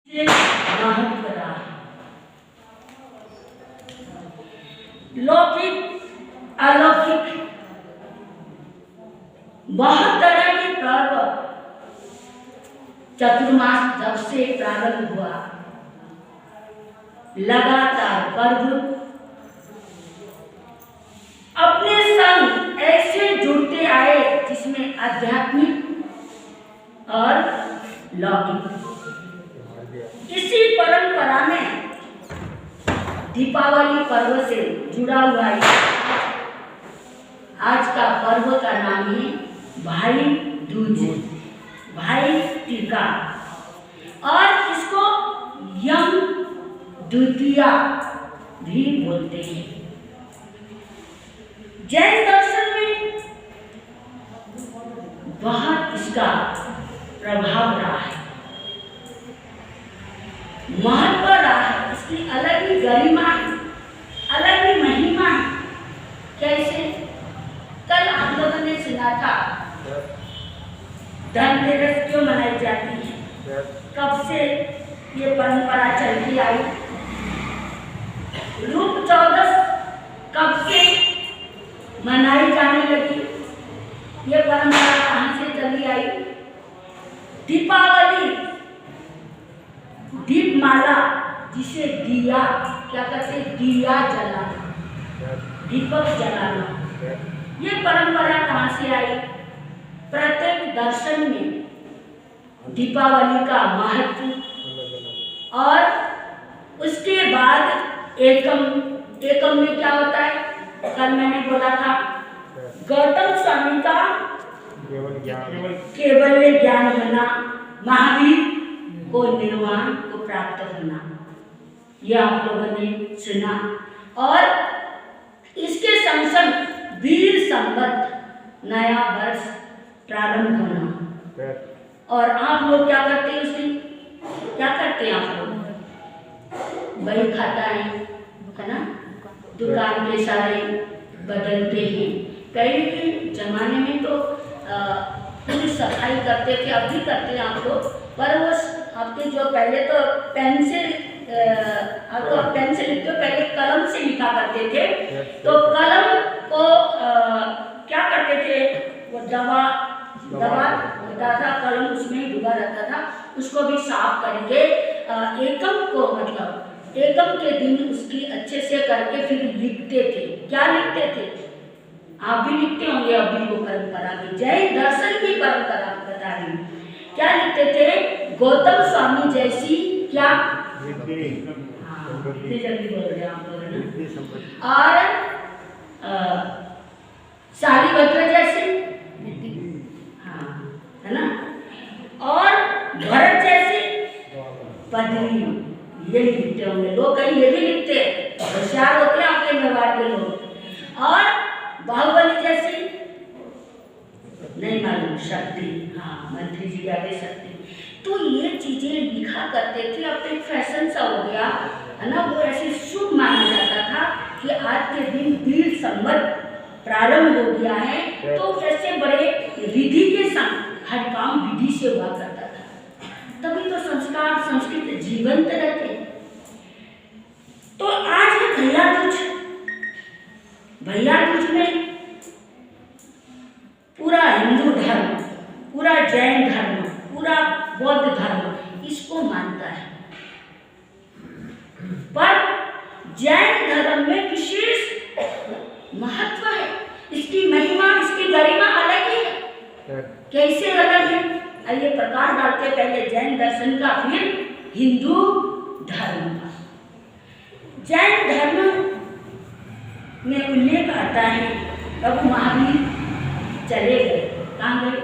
से महत्व रहा है। लौकिक अलौकिक बहुत तरह के पर्व चतुर्मास जब से प्रारंभ हुआ, लगातार पर्व अपने संग ऐसे जुड़ते आए जिसमें आध्यात्मिक और लौकिक। इसी परंपरा में दीपावली पर्व से जुड़ा हुआ है। आज का पर्व का नाम है भाई दूज, भाई टीका, और इसको यम द्वितीया भी बोलते हैं। जैन दर्शन में बहुत इसका प्रभाव रहा है, महत्व रहा है। इसकी अलग ही गरिमा है, अलग ही महिमा है। कैसे? कल आप लोगों ने सुना था धनतेरस क्यों मनाई जाती है, कब से ये परंपरा चलती आई, रूप चौदस कब से मनाई जाने लगी, ये परंपरा कहाँ से चली आई। दीपावली, दीपमाला, जिसे दिया क्या कहते, दिया जलाना, दीपक जलाना, ये परंपरा कहाँ से आई। प्रत्येक दर्शन में दीपावली का महत्व, और उसके बाद एकम में क्या होता है, कल मैंने बोला था गौतम स्वामी का केवल ज्ञान होना, महावीर को निर्वाण को प्राप्त होना, यह आप लोगों ने सुना। और इसके संग संग वीर संवत, नया वर्ष प्रारंभ होना। और आप लोग क्या करते हैं, उसकी क्या करते हैं आप लोग, वही खाता है ना, दुकान के सारे बदलते हैं। पहले के जमाने में तो पूरी सफाई करते थे, अब भी करते हैं आप लोग, पर वो आपके जो पहले तो पेन से आपको पेन से लिखते हो, पहले कलम से लिखा करते थे। तो कलम को क्या करते थे, वो दवा होता था, कलम उसमें डूबा रहता था, उसको भी साफ करके एकम को, मतलब एकम के दिन उसकी अच्छे से करके फिर लिखते थे। क्या लिखते थे, आप भी लिखते होंगे अभी वो परंपरा में, जैन दर्शन की परंपरा बता रही। क्या लिखते थे, गौतम स्वामी जैसी क्या, जल्दी बोल रहे आप लोग, और सारिभद्र जैसे, हाँ है ना, और भरत जैसी पदवी, ये लिखते होंगे लोग, कहीं ये भी लिखते, होशियार होते हैं आपके मेवाड़ के लोग। और बाहुबली जैसी नहीं मालूम, शक्ति, हाँ मंत्री जी जाते शक्ति। तो ये चीजें लिखा करते थे, अब एक फैशन सा हो गया है ना, वो ऐसे शुभ माना जाता था कि आज के दिन वीर संवत प्रारंभ हो गया है, तो ऐसे बड़े विधि के संग हर काम विधि से हुआ करता था, तभी तो संस्कार संस्कृत जीवंत रहते। तो आज है भैया दूज, भैया दूज में पूरा हिंदू धर्म, पूरा जैन धर्म, पूरा बौद्ध धर्म इसको मानता है, पर जैन धर्म में विशेष महत्व है, इसकी महिमा, इसकी गरिमा अलग ही है। कैसे अलग है, आइए प्रकाश डालते, पहले जैन दर्शन का, फिर हिंदू धर्म का। जैन धर्म में उल्लेख आता है, प्रभु महावीर चले गए, कहाँ गए,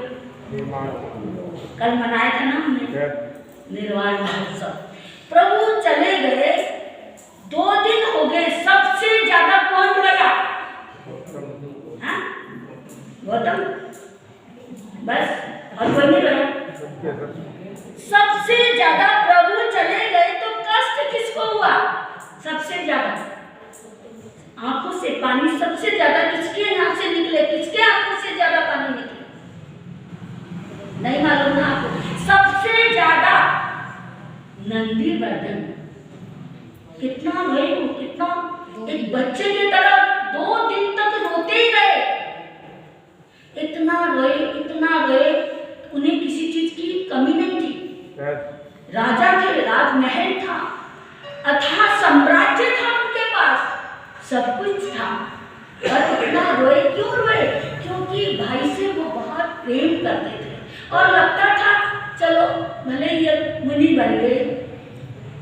कल मनाया था ना हमने निर्वाण महोत्सव, प्रभु चले गए, 2 दिन हो गए, सबसे ज्यादा कौन गया, हाँ गौतम, बस, और कोई नहीं गया। सबसे ज्यादा प्रभु चले गए, तो कष्ट किसको हुआ, सबसे ज्यादा आंखों से पानी सबसे ज्यादा किसके यहाँ से निकले, किसके आंखों से ज्यादा पानी निकले, नहीं मालूम ना आपको, सबसे ज्यादा नंदीवर्धन कितना रोए, वो कितना एक बच्चे की तरह 2 दिन तक रोते ही रहे। इतना रोए, उन्हें किसी चीज की कमी नहीं थी। राजा के राजमहल था, अथाह साम्राज्य था उनके पास, सब कुछ था, और इतना रोए। क्यों रोए? क्योंकि भाई से वो बहुत प्रेम करते थे और लगता था चलो भले ये मुनि बन गए,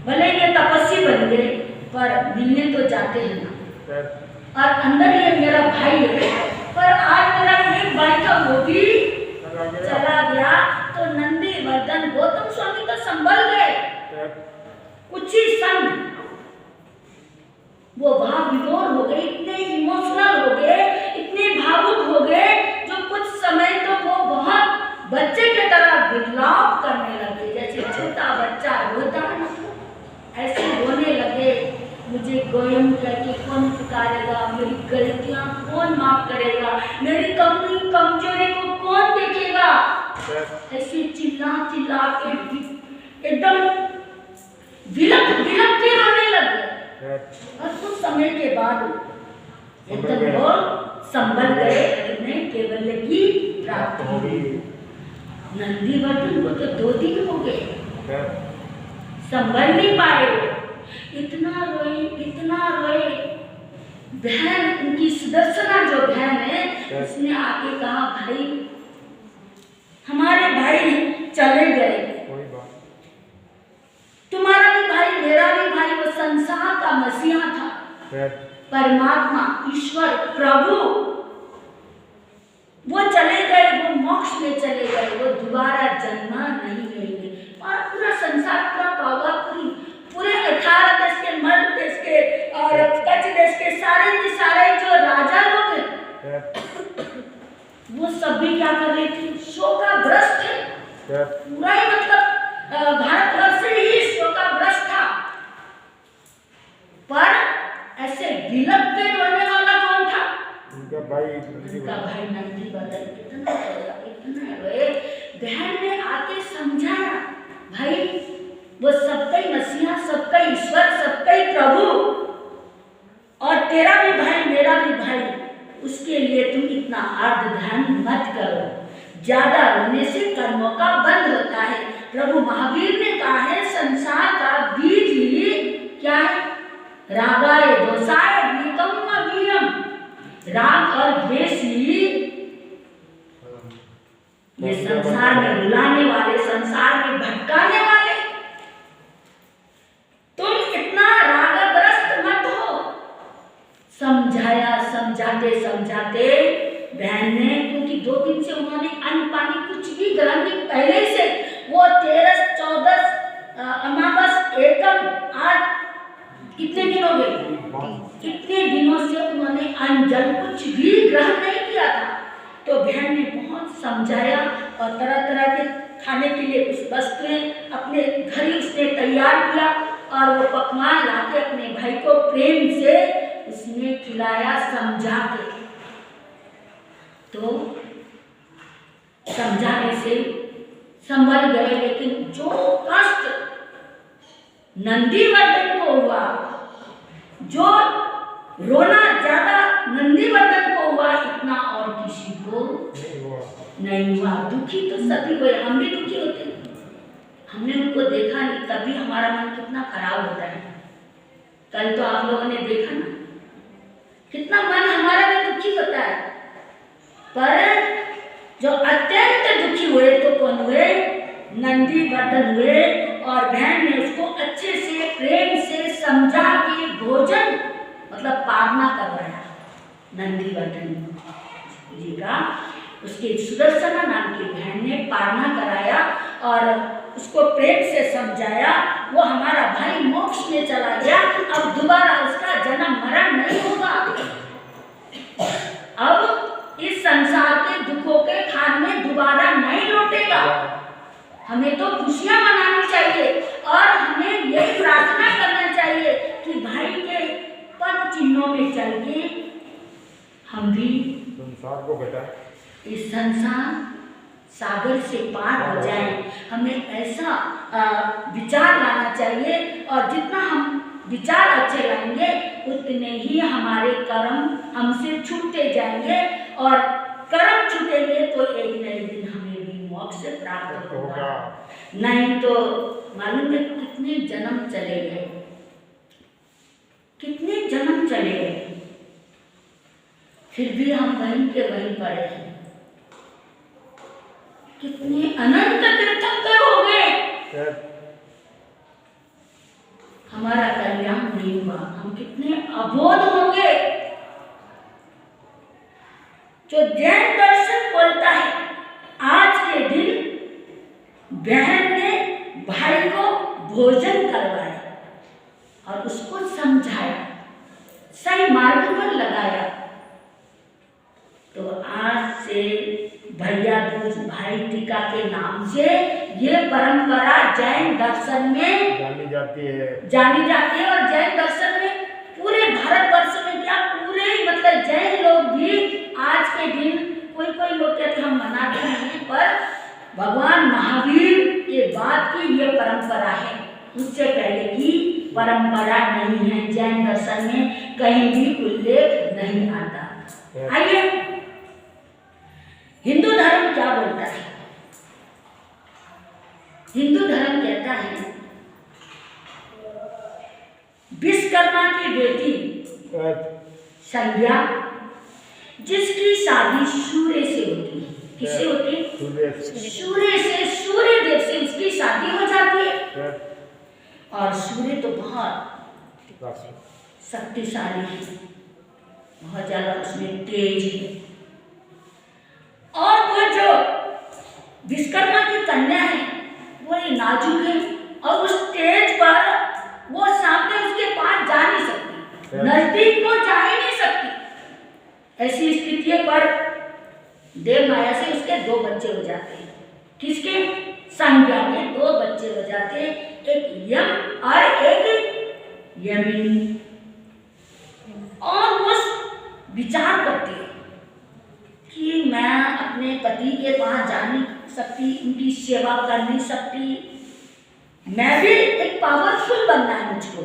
भले ये तपस्वी बन गए, पर मिलने तो जाते हैं ना। और अंदर ये मेरा भाई है, पर आज मेरा एक भाई था वो भी चला गया। तो नंदीवर्धन गौतम स्वामी तो संभल गए, कुछ ही क्षण वो भाव विभोर हो गए, इतने इमोशनल हो गए, इतने भावुक हो गए, जो कुछ समय तो वो बहुत बच्चे की तरह विलाप करने लगे, जैसे छोटा बच्चा रोता है ऐसे रोने लगे। मुझे गोयम करके कौन पुकारेगा, मेरी गलतियां कौन माफ करेगा, मेरी कमजोरी को कौन देखेगा, ऐसे चिल्ला चिल्ला के एकदम विलप के रोने लगे। और कुछ समय के बाद एकदम वो संभल गए, उन्हें केवल की प्राप्ति हो गई। नंदीवर्धन को तो 2 दिन हो गए, संभल नहीं पाए, इतना रोए। बहन उनकी सुदर्शना जो बहन है, उसने आके कहा भाई हमारे भाई चले गए, तुम्हारा भी भाई मेरा भी भाई, वो संसार का मसीहा था, परमात्मा ईश्वर प्रभु, वो चले गए, वो मोक्ष में चले गए, वो दोबारा जन्म नहीं लेंगे। और पूरा संसार, पूरा पावा, पूरे 18 देश के, मर्द देश के और कच्छ देश के सारे के सारे जो राजा लोग हैं, वो सभी क्या कर रहे थे? शोकाग्रस्त थे। पूरा ही मतलब भारतवर्ष ही शोकाग्रस्त था। पर ऐसे विलप के रोने वाला कौन था? उनका भाई नंदीवर्धन। इतना रोए। बहन ने आके समझाया, भाई वो सबका ही मसीहा, सबका ईश्वर, सबका ही प्रभु, और तेरा भी भाई मेरा भी भाई, उसके लिए तुम इतना आर्द्र ध्यान मत करो, ज्यादा रोने से कर्मों का बंध होता है। प्रभु महावीर ने कहा है संसार का बीज ही क्या है? रागाय दोषाय वीतम वीरम, राग और द्वेष ही ये संसार में रुलाने वाले, संसार में भटकाने वाले। तुम इतना रागग्रस्त मत हो। समझाया, समझाते बहन ने, क्योंकि 2 दिन से उन्होंने अन्न पानी कुछ भी ग्रहण नहीं, पहले से वो 13, 14 अमावस एकम, आज कितने दिन हो गए, कितने दिनों से उन्होंने अन्न जल कुछ भी ग्रहण नहीं किया था। तो बहन ने बहुत समझाया और तरह तरह के खाने के लिए कुछ वस्तुएं अपने घर ही उसने तैयार किया, और वो पकवान लाके अपने भाई को प्रेम से उसने खिलाया, समझा के। तो समझाने से संभल गए, लेकिन जो कष्ट नंदीवर्धन को हुआ, जो रोना ज्यादा नंदीवर्धन को हुआ, इतना और किसी को नहीं हुआ। दुखी तो सभी हुए, हम भी दुखी होते हैं, हमने उनको देखा नहीं, तभी हमारा मन कितना खराब होता है। कल तो आप लोगों ने देखा ना, कितना मन हमारा भी दुखी होता है। पर जो अत्यंत दुखी हुए तो कौन हुए? नंदीवर्धन हुए। और बहन ने उसको अच्छे से प्रेम से समझा के भोजन मतलब पारना करवाया नंदीवर्धन जी का। उसके सुदर्शना नाम की बहन ने पारना कराया और उसको प्रेम से समझाया, वो हमारा भाई मोक्ष में चला गया, अब दोबारा उसका जन्म मरण नहीं होगा, अब इस संसार के दुखों के खान में दोबारा नहीं लौटेगा। हमें तो खुशियां मनानी चाहिए और हमें यही प्रार्थना करना चाहिए कि भाई के पद चिन्हों में चल के हम भी संसार को बेटा इस संसार सागर से पार हो जाए। हमें ऐसा विचार लाना चाहिए, और जितना हम विचार अच्छे लाएंगे उतने ही हमारे कर्म हमसे छूटते जाएंगे, और कर्म छूटेंगे तो एक नए दिन हमें भी मोक्ष प्राप्त होगा। नहीं तो मालूम है कितने जन्म चले गए, कितने जन्म चले गए, फिर भी हम वहीं के वहीं पड़े हैं। कितने अनंत तीर्थंकर हो गए, हमारा कल्याण नहीं हुआ। हम कितने अबोध होंगे। जो जैन दर्शन बोलता है, आज के दिन बहन ने भाई को भोजन करवाया और उसको समझाया, सही मार्ग पर लगाया, तो आज से भैया दूज भाई टीका के नाम से ये परंपरा जैन दर्शन में जानी जाती है। और जैन दर्शन में पूरे भारतवर्ष में क्या, पूरे मतलब जैन लोग भी आज के दिन, कोई लोग कहते हम मनाते हैं, पर भगवान महावीर के बाद की ये परंपरा है, उससे पहले की परंपरा नहीं है। जैन दर्शन में कहीं भी उल्लेख नहीं आता। आइए, हिंदू धर्म क्या बोलता है? हिंदू धर्म कहता है विश्वकर्मा की बेटी संध्या, जिसकी शादी सूर्य से होती है। किससे होती है? सूर्य से, सूर्य देव से उसकी शादी हो जाती है। और सूर्य तो बहुत शक्तिशाली है, बहुत ज्यादा उसमें तेज है। और वो जो विश्वकर्मा की कन्या है वो नाजुक है, और उस स्टेज पर वो सामने उसके पास जा नहीं सकती, नजदीक को जा ही नहीं सकती। ऐसी स्थिति पर देव माया से उसके 2 बच्चे हो जाते हैं। किसके? संज्ञा में 2 बच्चे हो जाते हैं, एक यम और एक यमिनी। और वो विचार करती है कि मैं अपने पति के पास जा नहीं सकती, उनकी सेवा कर नहीं सकती, मैं भी एक पावरफुल बनना है मुझको,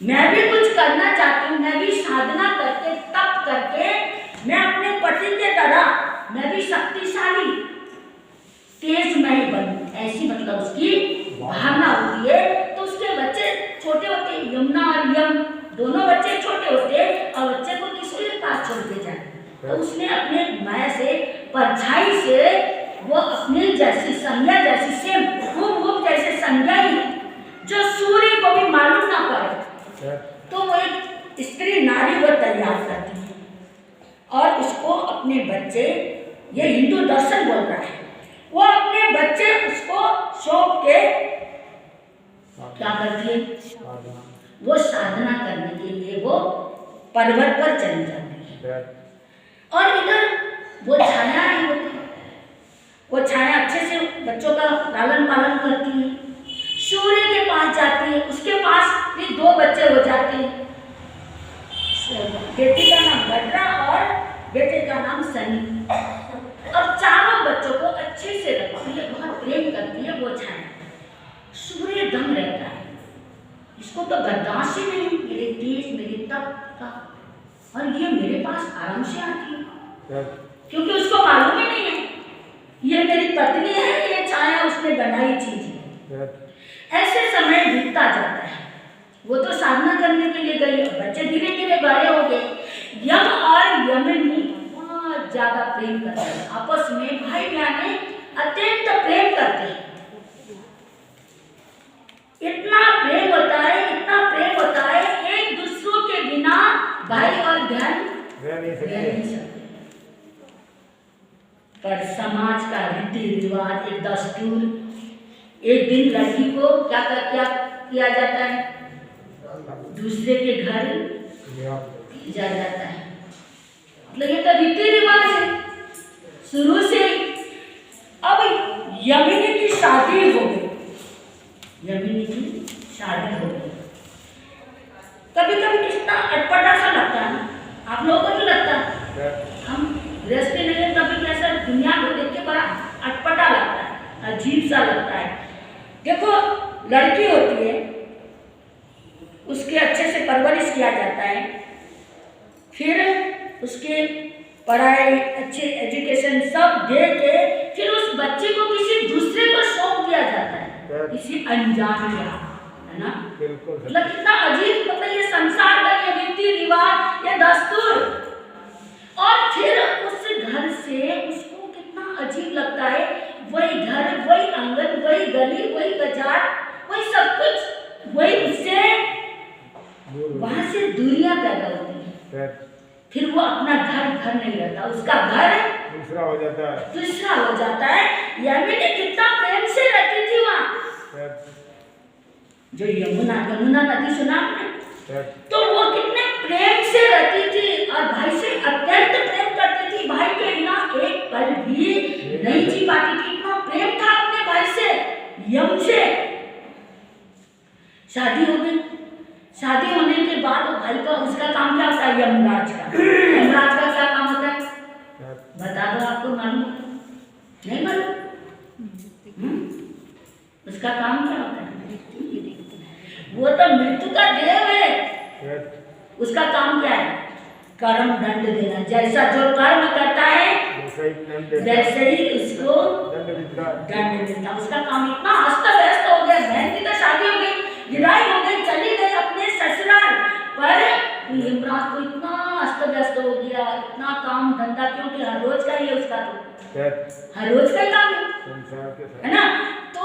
मैं भी कुछ करना चाहती हूँ, मैं भी साधना करके तप करके मैं अपने पति के तरह मैं भी शक्तिशाली तेज मैं बनूं, ऐसी मतलब उसकी भावना होती है। तो उसके बच्चे छोटे होते, यमुना और यम दोनों बच्चे छोटे होते, और बच्चे को किसी के पास छोड़ के जाए, तो उसने अपने माया से, परछाई से, वो अपनी जैसी संज्ञा जैसी सेम खूब जैसे संज्ञा ही है, जो सूर्य को भी मालूम ना पड़े, तो वो एक स्त्री नारी वो तैयार करती है, और उसको अपने बच्चे, ये हिंदू दर्शन बोल रहा है, वो अपने बच्चे उसको सौंप के क्या करती है, वो साधना करने के लिए वो पर्वत पर चली जाती है। और इधर वो छाया नहीं होती, वो छाया अच्छे से बच्चों का लालन पालन करती है, सूर्य के पास जाती है, उसके पास भी 2 बच्चे हो जाते हैं, बेटी का नाम गड्रा और बेटे का नाम सनी। अब चारों बच्चों को अच्छे से रखती है, बहुत प्रेम करती है वो छाया। सूर्य दम रहता है, इसको तो बर्दाश्त ही नहीं, मेरे तेज मेरे तप का, और ये मेरे पास आराम से आती है, क्योंकि उसको मालूम ही नहीं है ये मेरी पत्नी है, ये छाया उसने बनाई चीज है। ऐसे समय बीतता जाता है, वो तो साधना करने के लिए गई, बच्चे धीरे धीरे बड़े हो गए। यम और यमिनी बहुत ज्यादा प्रेम करते हैं आपस में, भाई बहन अत्यंत प्रेम करते हैं, इतना प्रेम होता है, इतना प्रेम होता है, एक दूसरों के बिना भाई और बहन रह नहीं सकते। पर समाज का रीति रिवाज, एक दस्तूर, एक दिन लड़की को क्या किया जाता है, दूसरे के घर भेजा जाता है, मतलब ये तो रीति रिवाज है शुरू से। अब यमिनी की शादी हो गई, यमिनी की शादी हो गई, कभी कभी कितना अटपटा सा लगता है ना, आप लोगों को नहीं लगता? हम गृहस्थी नहीं है, कभी कैसा दुनिया को देख के बड़ा अटपटा लगता है, अजीब सा लगता है। देखो, लड़की होती है, उसके अच्छे से परवरिश किया जाता है, फिर उसके पढ़ाई, अच्छे एजुकेशन सब दे के फिर उस बच्चे को किसी दूसरे को सौंप दिया जाता है, किसी अनजान का, है ना? मतलब कितना अजीब, मतलब ये संसार का ये रीति रिवाज, ये दस्तूर, और फिर उस घर से उसको कितना अजीब लगता है, वही घर, वही आंगन, वही गली, वही बाजार, वही सब कुछ, वही उससे वहां से दूरियां पैदा होती है, फिर वो अपना घर नहीं रहता, उसका घर दूसरा हो जाता है। यामिनी कितना प्रेम से रहती थी वहाँ, जो यमुना नदी सुना आपने, तो वो कितने प्रेम से रहती थी और भाई से अत्यंत प्रेम करती थी, भाई के बिना एक पल भी नहीं जी पाती थी, इतना प्रेम था अपने भाई से, यम से। शादी हो गई, शादी होने के बाद भाई का, उसका काम क्या होता है? यमराज का क्या काम होता है? बता दो, आपको मालूम? नहीं मालूम? उसका काम क्या होता है? वो तो मृत्यु का देव है, उसका काम क्या है? कर्म दंड देना, जैसा जो कर्म करता है वैसे ही उसको दंड देना, उसका काम। इतना अस्त व्यस्त हो गया, बहन की तो शादी हो गई, विदाई हो गई, चली गई अपने ससुराल, पर यमराज को इतना अस्त व्यस्त हो गया, इतना काम धंधा, क्योंकि हर रोज का ही है उसका, तो हर रोज का ही काम है ना, तो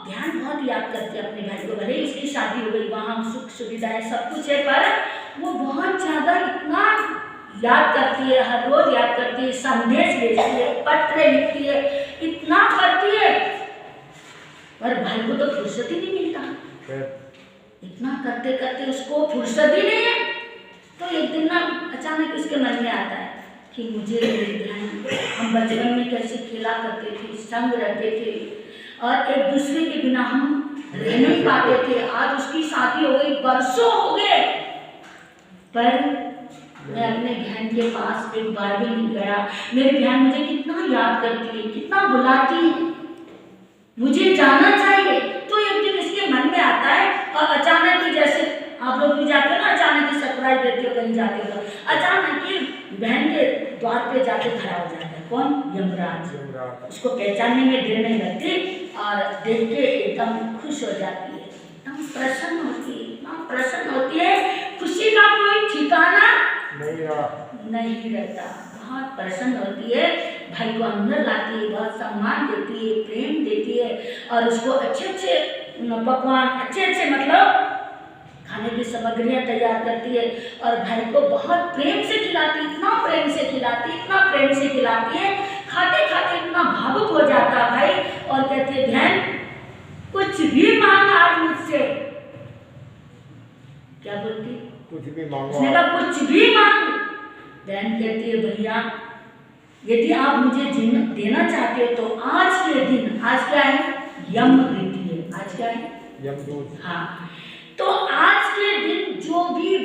ध्यान बहुत याद करती है अपने भाई को, भले ही उसकी शादी हो गई, वहाँ सुख सुविधाएं सब कुछ है, पर वो बहुत ज्यादा इतना याद करती है, हर रोज याद करती है, संदेश भेजती है, पत्र लिखती है, इतना करती है, पर भाई को तो फुर्सत ही नहीं मिलता, इतना करते करते उसको फुर्सत ही नहीं है। तो एक दिन ना अचानक उसके मन में आता है कि मुझे हम बचपन में कैसे खेला करते थे, संग रहते थे, और एक दूसरे के बिना हम रह नहीं पाते थे। आज उसकी शादी हो गई, वर्षों हो गए, पर मैं अपने बहन के पास एक बार भी नहीं गया। मेरी बहन मुझे कितना याद करती है, कितना बुलाती है, मुझे जाना चाहिए। तो एक दिन इसके मन में आता है, और अचानक ही, जैसे आप लोग भी जाते हो ना, अचानक ही सरप्राइज देते हो कहीं जाते हो, अचानक ही बहन के द्वार पे जाके खड़ा हो जाता है। कौन? यमराज। उसको पहचानने में देर नहीं लगती, और देख के एकदम खुश हो जाती है, एकदम प्रसन्न होती है, इतना प्रसन्न होती है, खुशी का कोई ठिकाना नहीं रहता, बहुत प्रसन्न होती है। भाई को अंदर लाती है, बहुत सम्मान देती है, प्रेम देती है, और उसको अच्छे अच्छे पकवान, अच्छे अच्छे मतलब खाने की सामग्रियाँ तैयार करती है, और भाई को बहुत प्रेम से खिलाती, इतना प्रेम से खिलाती, इतना प्रेम से खिलाती है, खाते खाते इतना भावुक हो जाता है भाई, और कहती है बहन कुछ भी मांग आज मुझसे। क्या बोलती? कुछ भी मांगो। उसने कहा कुछ भी मांग। बहन कहती है भैया यदि आप मुझे देना चाहते हो तो आज के दिन, आज क्या है? यम रीति है, आज क्या है? यमदूत। हाँ, तो आज के दिन जो भी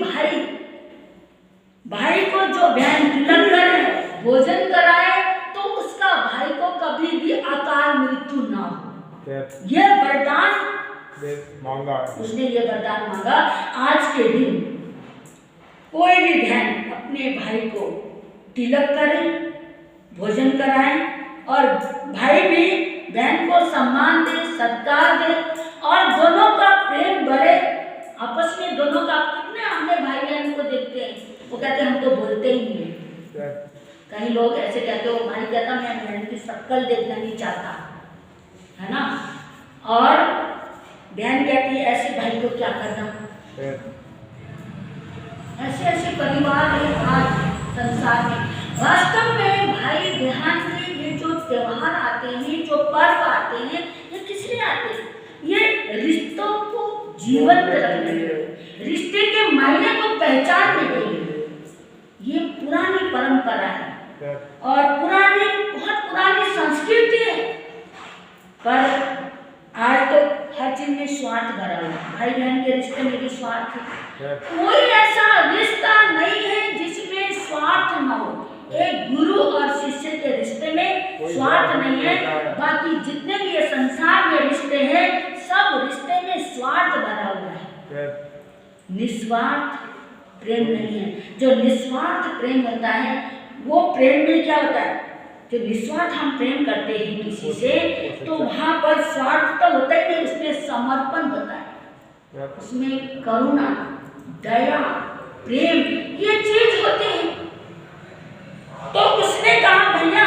भाई को जो बहन तिलक करे, भोजन कराए, तो उसका भाई को कभी भी अकाल मृत्यु ना हो, ये वरदान मांगा। उसने ये वरदान मांगा, आज के दिन कोई भी बहन अपने भाई को तिलक करे, भोजन कराए, और भाई भी बहन को सम्मान दे, सत्कार दे, और दोनों का प्रेम बढ़े आपस में। दोनों का, कितने अपने भाई बहन को देखते हैं, वो कहते हैं हम तो बोलते ही नहीं है। कई लोग ऐसे कहते हो, भाई कहता मैं बहन की शक्ल देखना नहीं चाहता, है ना, और बहन कहती है ऐसे भाई को क्या करना। ऐसे ऐसे परिवार है आज संसार में। वास्तव में भाई बहन के ये जो त्योहार आते हैं, जो पर्व आते हैं, ये किस लिए आते हैं? ये रिश्तों को जीवंत रखने के लिए, रिश्ते के मायने को पहचानने के लिए। ये पुरानी परंपरा है और पुरानी, बहुत पुरानी संस्कृति है, पर आज तो हर चीज में स्वार्थ भरा हुआ है। भाई बहन के रिश्ते में भी स्वार्थ है। कोई ऐसा रिश्ता नहीं है जिसमें स्वार्थ न हो। एक गुरु और शिष्य के रिश्ते में स्वार्थ नहीं है। बाकी जितने भी ये संसार में रिश्ते हैं सब रिश्ते में स्वार्थ भरा हुआ है, निस्वार्थ प्रेम नहीं है। जो निस्वार्थ प्रेम होता है वो प्रेम में क्या होता है, जो निस्वार्थ हम प्रेम करते हैं किसी से तो वहां पर स्वार्थ तो होता ही नहीं, उसमें समर्पण होता है, उसमें करुणा, दया, प्रेम ये चीज होते हैं। तो उसने कहा भैया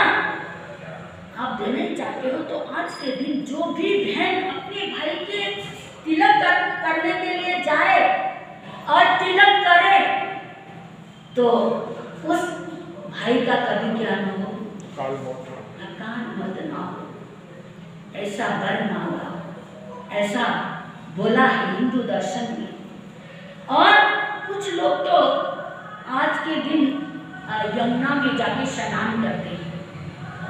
आप देना चाहते हो तो आज के दिन जो भी बहन अपने भाई के तिलक करने के लिए जाए और तिलक करे तो उस भाई का कभी क्या न हो, अकाल मौत ना हो, ऐसा वर मांगा, ऐसा बोला है हिंदू दर्शन में। और कुछ लोग तो आज के दिन यमुना में जाके स्नान करते हैं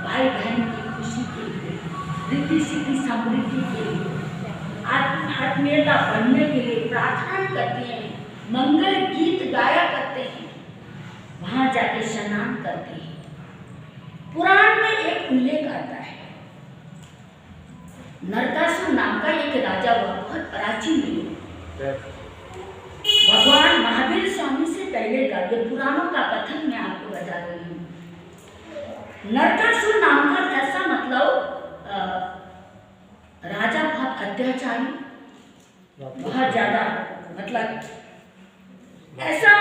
भाई बहन की खुशी के लिए, रिद्धि सिद्धि समृद्धि के लिए, आत्मीयता बढ़ने के लिए प्रार्थना करते हैं, मंगल गीत गाया करते हैं, वहां जाके स्नान करते हैं। पुराण में एक उल्लेख आता है, नरकासुर नाम का एक राजा हुआ, बहुत प्राचीन युग, भगवान महावीर स्वामी से पहले का, ये पुराणों का कथन मैं आपको बता रही हूँ। नरकासुर नाम का ऐसा मतलब राजा बहुत अत्याचारी, बहुत ज्यादा मतलब ऐसा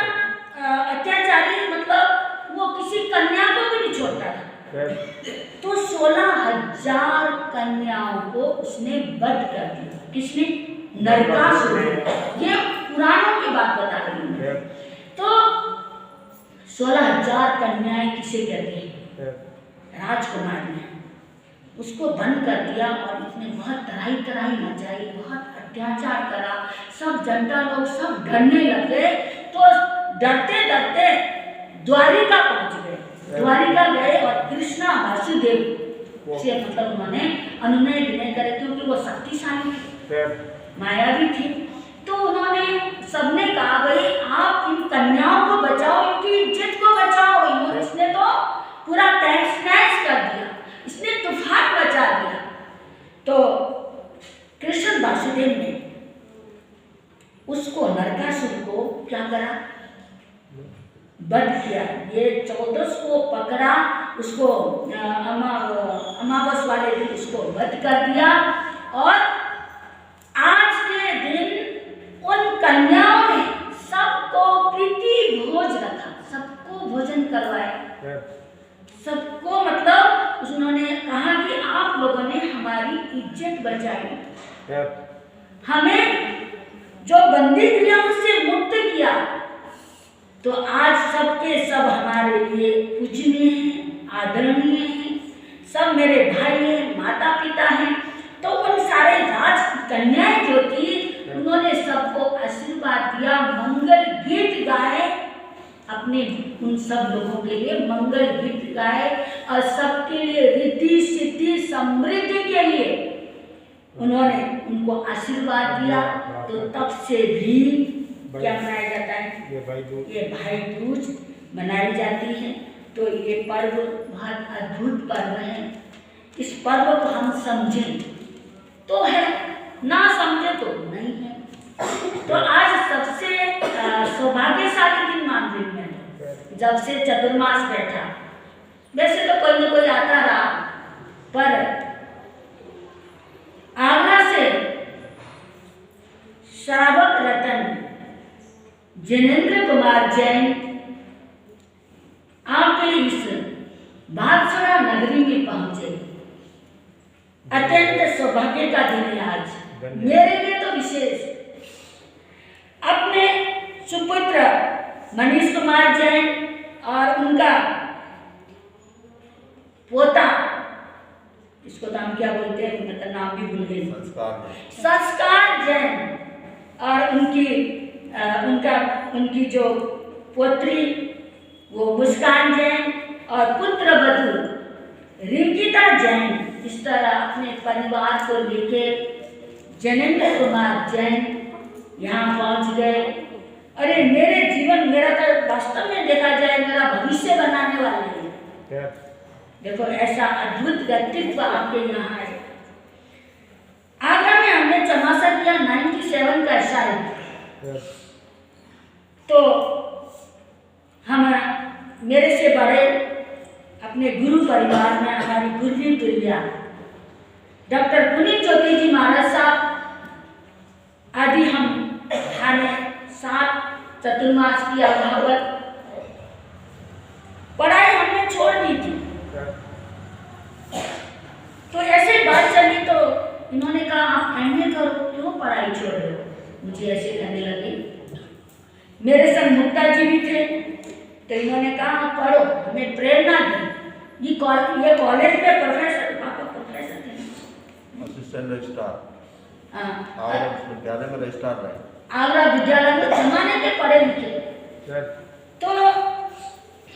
अत्याचारी, मतलब वो किसी कन्या को भी नहीं छोड़ता था। तो 16,000 कन्याओं को उसने वध कर दिया। किसने? नरकासुर। ये पुराणों की बात बता रही हूँ। तो 16,000 कन्याएं किसे कहते हैं? राजकुमार ने उसको बंद कर दिया और उसने बहुत तराई मचाई, बहुत अत्याचार करा। सब जनता लोग सब डरने लगे। तो डरते डरते द्वारिका पहुंच गए। द्वारिका गए और कृष्णा वासुदेव से मतलब उन्होंने अनुनय विनय करे, क्योंकि वो शक्तिशाली थे, मायावी थे। तो उन्होंने सबने कहा भाई आप इन कन्याओं को बचाओ, इनकी इज्जत को बचाओ। इसने तो पूरा तहस नहस कर दिया, इसने तूफान मचा दिया। तो कृष्ण वासुदेव ने उसको नरकासुर को क्या करा? वध किया। ये 14 को पकड़ा, उसको अमावस वाले दिन उसको वध कर दिया। और आज के दिन उन कन्याओं ने सबको प्रीति भोज रखा, सबको भोजन करवाया, सबको मतलब उन्होंने कहा कि आप लोगों ने हमारी इज्जत बचाई, हमें जो बंदी गृहों से मुक्त किया। तो आज सबके सब हमारे लिए पूजनीय हैं, आदरणीय हैं, सब मेरे भाई हैं, माता पिता हैं। तो उन सारे राज कन्याएं जो थी उन्होंने सबको आशीर्वाद दिया, मंगल गीत गाए, अपने उन सब लोगों के लिए मंगल गीत गाए और सबके लिए रिद्धि सिद्धि समृद्धि के लिए उन्होंने उनको आशीर्वाद दिया। तो तब से भी क्या मनाया जाता है? ये भाई दूज मनाई जाती है। तो ये पर्व बहुत अद्भुत पर्व है। इस पर्व को हम समझें तो है, ना समझे तो नहीं है। तो आज सबसे सौभाग्यशाली दिन मान रही है जब से चतुर्मास बैठा। वैसे तो कोई न कोई आता रहा, पर आगरा से श्रावक रतन जिनेंद्र कुमार जैन आपके इस भागसरा नगरी में पहुंचे। अत्यंत सौभाग्य का दिन है आज मेरे लिए तो विशेष। अपने सुपुत्र मनीष कुमार जैन और उनका पोता, इसको तो हम क्या बोलते हैं, मतलब नाम भी भूल गए, संस्कार जैन, और उनकी जो पोत्री वो मुस्कान जैन और पुत्र वधू रिंकिता जैन, इस तरह अपने परिवार को लेके जिनेंद्र कुमार जैन यहाँ पहुँच गए। अरे मेरे जीवन, मेरा तो वास्तव में देखा जाए मेरा भविष्य बनाने वाले हैं। देखो ऐसा अद्भुत व्यक्तित्व आपके यहाँ है। आगरा में हमने तमाशा किया 97 का शायद। तो हम मेरे से बड़े अपने गुरु परिवार में हमारी गुरुजी तुल्या डॉक्टर पुनीत ज्योति जी महाराज साहब आदि हम खाने 7 चतुर्मास की अभावत पढ़ाई हमने छोड़ दी थी। तो ऐसे बात चली तो इन्होंने कहा आप एमए करो, क्यों पढ़ाई छोड़ रहे हो? मुझे ऐसे कहने लगे। मेरे संग मुक्ता जी भी थे तो इन्होंने कहा आप पढ़ो, हमें प्रेरणा दी। ये कॉलेज में प्रोफेसर, पापा प्रोफेसर थे, असिस्टेंट रजिस्ट्रार, आगरा विद्यालय में रजिस्ट्रार रहे, आगरा विद्यालय में जमाने के पढ़े लिखे। तो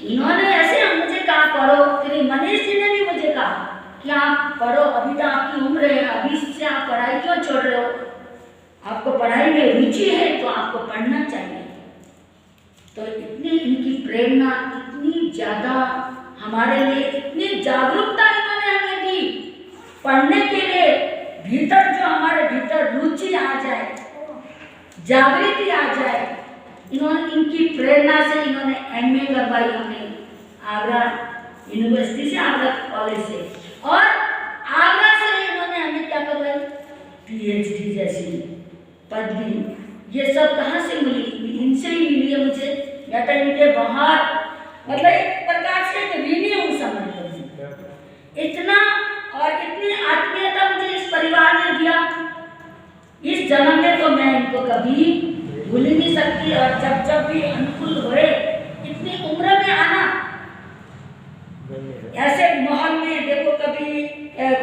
इन्होंने ऐसे मुझे कहा पढ़ो। फिर मनीष जी ने भी मुझे कहा कि आप पढ़ो, अभी तो आपकी उम्र है, अभी से आप पढ़ाई क्यों छोड़ रहे हो? आपको पढ़ाई में रुचि है तो आपको पढ़ना चाहिए। तो इतनी इनकी प्रेरणा इतनी ज़्यादा हमारे लिए, इतनी जागरूकता इन्होंने हमें दी पढ़ने के लिए। भीतर जो हमारे भीतर रुचि आ जाए, जागृति आ जाए, इन्होंने इनकी प्रेरणा से इन्होंने एमए करवाई हमें आगरा यूनिवर्सिटी से, आगरा कॉलेज से, और आगरा से इन्होंने हमें क्या करवाई, पीएचडी जैसी पदवी। ये सब कहाँ से मिली? इनसे ही मिली है मुझे। या तो इनके बहुत मतलब एक प्रकार से ऋणी हूँ समझ लो। इतना और इतनी आत्मीयता मुझे इस परिवार ने दिया, इस जन्म में तो मैं इनको कभी भूल ही नहीं सकती। और जब जब भी अनुकूल हुए, इतनी उम्र में आना, ऐसे माहौल में देखो, कभी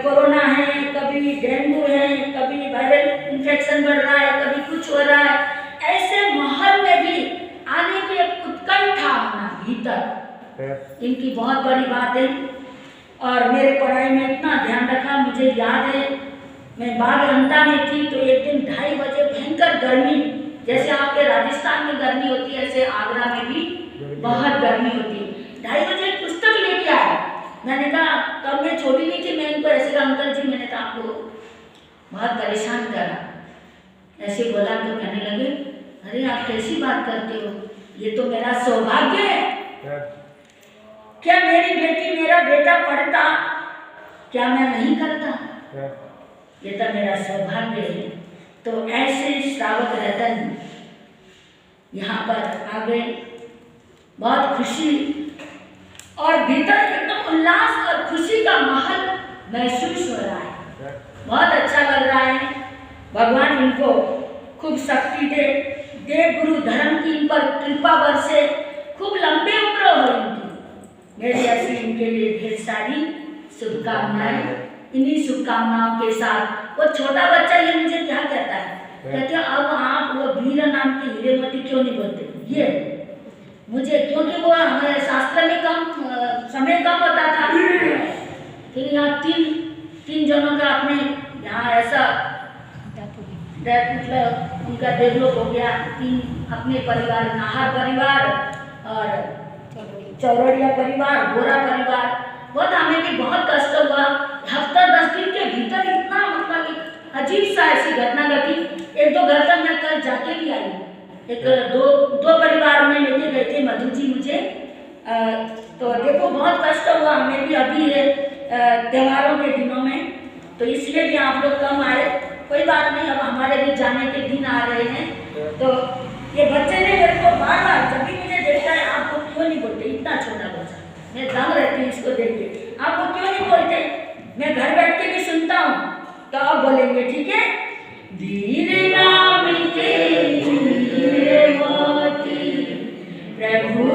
कोरोना है, कभी डेंगू है, कभी वायरल इन्फेक्शन बढ़ रहा है, कभी कुछ हो रहा है, ऐसे माहौल में भी आने की एक उत्कंठा होना भीतर, इनकी बहुत बड़ी बात है। और मेरे पढ़ाई में इतना ध्यान रखा, मुझे याद है मैं बागहंता में थी तो एक दिन 2:30 बजे भयंकर गर्मी, जैसे आपके राजस्थान में गर्मी होती है ऐसे आगरा में भी बहुत गर्मी होती है। 2:30 बजे पुस्तक लेके आया। मैंने कहा, तब मैं छोटी नहीं थी, मैं इनको ऐसे कहा अंकल जी मैंने कहा आपको बहुत परेशान करा, ऐसे बोला। तो कहने लगे अरे आप कैसी बात करते हो, ये तो मेरा सौभाग्य है। क्या मेरी बेटी मेरा बेटा पढ़ता, क्या मैं नहीं करता? ये तो मेरा सौभाग्य है। तो ऐसे श्रावक रतन यहाँ पर आ गए, बहुत खुशी और भीतर एकदम उल्लास और खुशी का माहौल महसूस हो रहा है, बहुत अच्छा लग रहा है। भगवान इनको खूब शक्ति दे, देव गुरु धर्म की इन पर कृपा बरसे, खूब लंबी उम्र हो इनकी। मेरी ऐसी इनके लिए ढेर सारी शुभकामनाएं। इन्हीं शुभकामनाओं के साथ वो छोटा बच्चा ये मुझे क्या कहता है, कहते अब आप वो वीर नाम की हीरेमती क्यों नहीं बोलते? ये मुझे, क्योंकि वो हमारे शास्त्र में कम समय कम होता था। फिर यहाँ तीन जनों का अपने यहाँ ऐसा मतलब उनका डेवलप हो गया। 3 अपने परिवार, नाहर परिवार और चौरड़िया परिवार, गोरा परिवार। बहुत हमें भी बहुत कष्ट हुआ। हफ्ता 10 दिन के भीतर इतना मतलब अजीब सा ऐसी घटना घटी। 1-2 घर तक मैं कल जाके भी आई। एक दो परिवार में लेके गए थे मधु जी मुझे। तो देखो बहुत कष्ट हुआ हमें भी अभी त्योहारों के दिनों में, तो इसलिए भी आप लोग कम आए। कोई बात नहीं, अब हमारे भी जाने के दिन आ रहे हैं। तो ये बच्चे ने मेरे को बार-बार जब भी मुझे देखता है, आपको क्यों नहीं बोलते, इतना छोटा बच्चा, मैं दंग रहती हूँ इसको देख के, आपको क्यों नहीं बोलते? मैं घर बैठ के भी सुनता हूँ, तो अब बोलेंगे ठीक है। वीर नाम के वीर मोती प्रभु